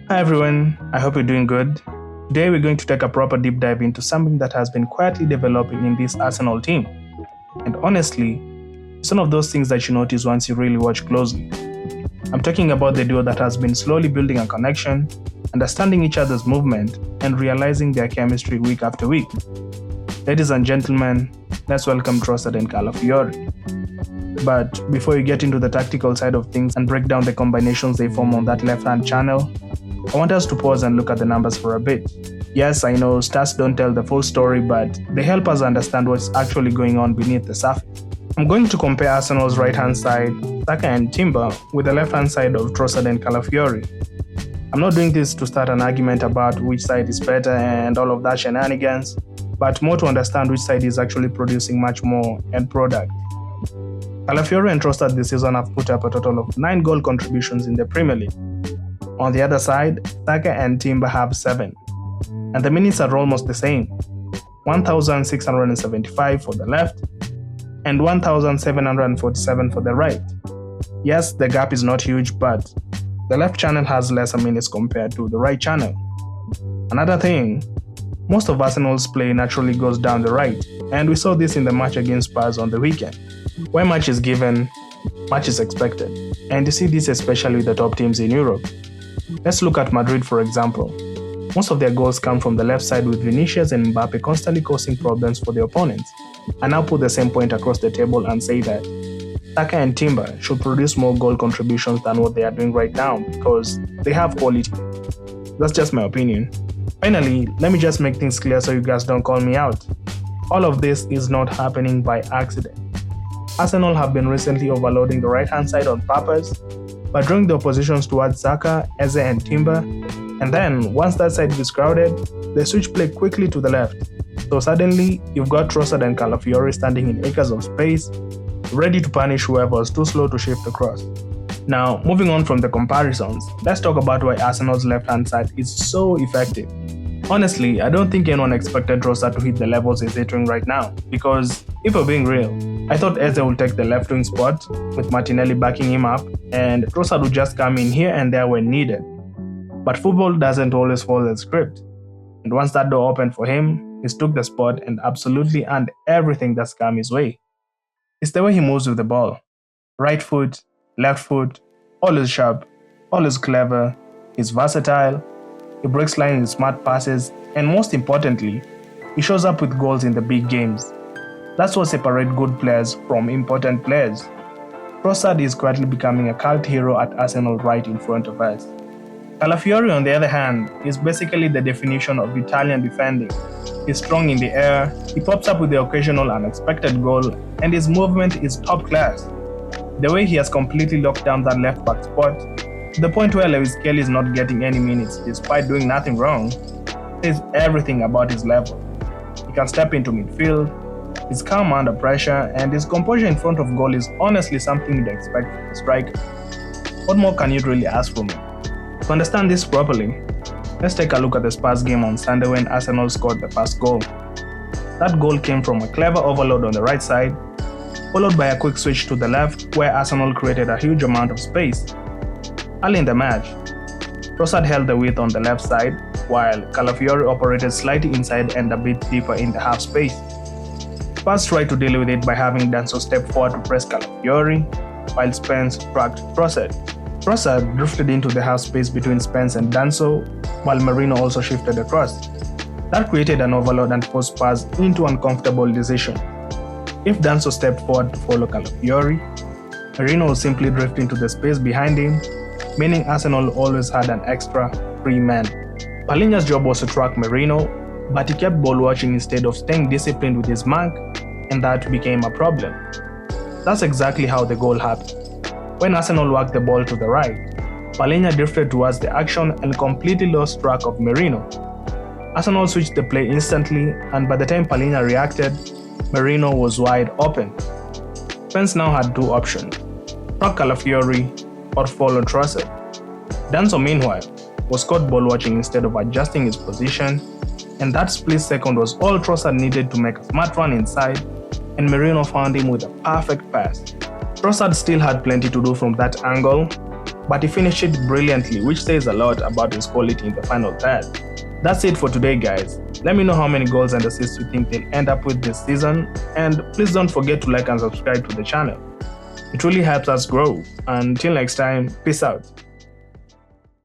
Hi everyone, I hope you're doing good. Today we're going to take a proper deep dive into something that has been quietly developing in this Arsenal team. And honestly, it's one of those things that you notice once you really watch closely. I'm talking about the duo that has been slowly building a connection, understanding each other's movement, and realizing their chemistry week after week. Ladies and gentlemen, let's welcome Trossard and Calafiori. But before you get into the tactical side of things and break down the combinations they form on that left-hand channel, I want us to pause and look at the numbers for a bit. Yes, I know stats don't tell the full story, but they help us understand what's actually going on beneath the surface. I'm going to compare Arsenal's right-hand side, Saka and Timber, with the left-hand side of Trossard and Calafiori. I'm not doing this to start an argument about which side is better and all of that shenanigans, but more to understand which side is actually producing much more end product. Calafiori and Trossard this season have put up a total of 9 goal contributions in the Premier League. On the other side, Saka and Timber have 7, and the minutes are almost the same, 1,675 for the left and 1,747 for the right. Yes, the gap is not huge, but the left channel has lesser minutes compared to the right channel. Another thing, most of Arsenal's play naturally goes down the right, and we saw this in the match against Spurs on the weekend. Where much is given, much is expected, and you see this especially with the top teams in Europe. Let's look at Madrid for example. Most of their goals come from the left side with Vinicius and Mbappe constantly causing problems for the opponents. I now put the same point across the table and say that Saka and Timber should produce more goal contributions than what they are doing right now because they have quality. That's just my opinion. Finally, let me just make things clear so you guys don't call me out. All of this is not happening by accident. Arsenal have been recently overloading the right-hand side on purpose by drawing the oppositions towards Saka, Eze and Timber, and then once that side is crowded, they switch play quickly to the left. So suddenly, you've got Trossard and Calafiori standing in acres of space, ready to punish whoever is too slow to shift across. Now, moving on from the comparisons, let's talk about why Arsenal's left-hand side is so effective. Honestly, I don't think anyone expected Trossard to hit the levels he's hitting right now, because if we're being real, I thought Eze would take the left wing spot, with Martinelli backing him up, and Trossard would just come in here and there when needed. But football doesn't always follow the script, and once that door opened for him, he took the spot and absolutely earned everything that's come his way. It's the way he moves with the ball. Right foot, left foot, always sharp, always clever, he's versatile, he breaks lines with smart passes, and most importantly, he shows up with goals in the big games. That's what separates good players from important players. Trossard is quietly becoming a cult hero at Arsenal right in front of us. Calafiori, on the other hand, is basically the definition of Italian defending. He's strong in the air, he pops up with the occasional unexpected goal, and his movement is top class. The way he has completely locked down that left back spot, to the point where Lewis Kelly is not getting any minutes despite doing nothing wrong, says everything about his level. He can step into midfield, he's calm under pressure, and his composure in front of goal is honestly something you'd expect from a striker. What more can you really ask from him? To understand this properly, let's take a look at the Spurs game on Sunday when Arsenal scored the first goal. That goal came from a clever overload on the right side, followed by a quick switch to the left where Arsenal created a huge amount of space. Early in the match, Trossard held the width on the left side, while Calafiori operated slightly inside and a bit deeper in the half space. Spurs tried to deal with it by having Danso step forward to press Calafiori, while Spence tracked Trossard. Trossard drifted into the half space between Spence and Danso, while Merino also shifted across. That created an overload and forced Spurs into an uncomfortable decision. If Danso stepped forward to follow Calafiori, Merino would simply drift into the space behind him, meaning Arsenal always had an extra free man. Palhinha's job was to track Merino, but he kept ball watching instead of staying disciplined with his mark, and that became a problem. That's exactly how the goal happened. When Arsenal worked the ball to the right, Palhinha drifted towards the action and completely lost track of Merino. Arsenal switched the play instantly, and by the time Palhinha reacted, Merino was wide open. Spence now had two options: track Calafiori or follow Trossard. Danso, meanwhile, was caught ball watching instead of adjusting his position, and that split second was all Trossard needed to make a smart run inside, and Merino found him with a perfect pass. Trossard still had plenty to do from that angle, but he finished it brilliantly, which says a lot about his quality in the final third. That's it for today, guys. Let me know how many goals and assists you think they'll end up with this season, and please don't forget to like and subscribe to the channel. It really helps us grow. Until next time, peace out.